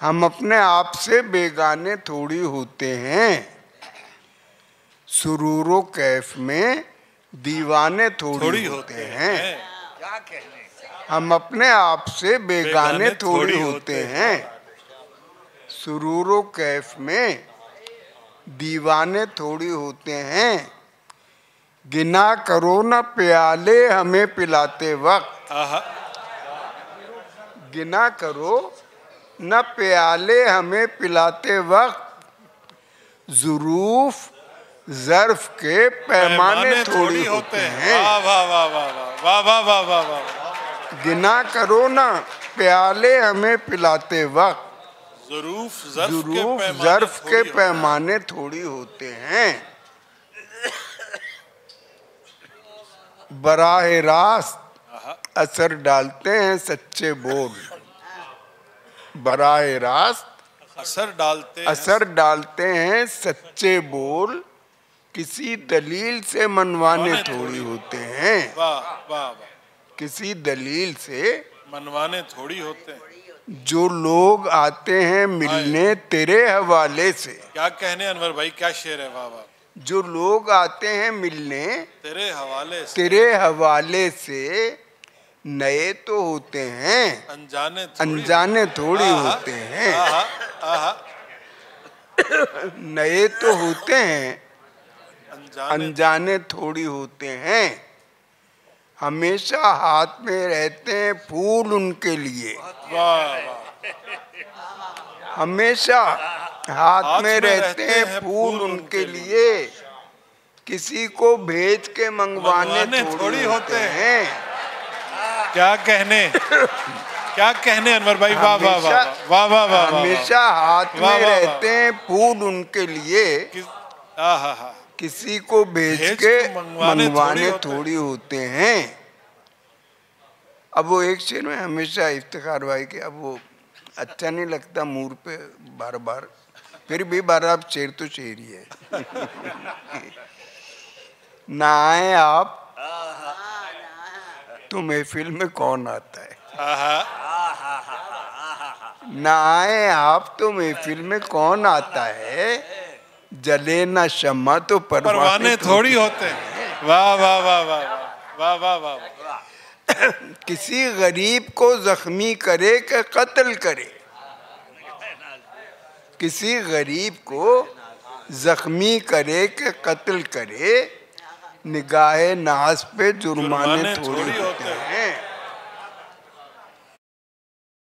हम अपने आप से बेगाने थोड़ी होते हैं, सुरूरो कैफ में दीवाने थोड़ी होते हैं। क्या कहने। हम अपने आप से बेगाने थोड़ी होते हैं, सुरूरो कैफ में दीवाने थोड़ी होते हैं। गिना करो न प्याले हमें पिलाते वक्त, गिना करो न प्याले हमें पिलाते वक्त, ज़ुरूफ ज़र्फ के पैमाने थोड़ी होते हैं। वाह वाह वाह वाह वाह वाह वाह वाह। गिना करो न प्याले हमें पिलाते वक्त, ज़रूफ ज़र्फ के पैमाने थोड़ी होते हैं। बराह रास्त असर डालते हैं सच्चे बोल, बराह रास्त असर डालते हैं सच्चे बोल, किसी दलील से मनवाने थोड़ी होते हैं। वाह वाह, किसी दलील से मनवाने थोड़ी होते हैं। जो लोग आते हैं मिलने तेरे हवाले से, क्या कहने अनवर भाई, क्या शेर है। वाह वाह। जो लोग आते हैं मिलने तेरे हवाले से, नए तो होते हैं अनजाने थोड़ी होते हैं। नए तो होते हैं अनजाने थोड़ी होते हैं। हमेशा हाथ में रहते हैं फूल उनके लिए, हमेशा हाथ में रहते हैं फूल उनके लिए, किसी को भेज के मंगवाने थोड़ी होते हैं। क्या कहने, क्या कहने अनवर भाई। वाह वाह वाह वाह वाह वाह। हमेशा हाथ में रहते हैं फूल उनके लिए, किसी को भेज के मंगवाने थोड़ी होते हैं। अब वो एक शेर में हमेशा इफ्तिखार भाई के, अब वो अच्छा नहीं लगता मूड पे बार बार, फिर भी बार आप शेर तो शेर ही है। ना आए आप तो महफिल में कौन आता है, ना आए आप तो महफिल में कौन आता है, जले ना शम्मा तो परवाने थोड़ी होते हैं। वाह वाह वाह वाह वाह वाह वाह। किसी गरीब को जख्मी करे कि कत्ल करे, किसी गरीब को जख्मी करे कि कत्ल करे, निगाहे नाज पे जुर्माने थोड़ी होते हैं।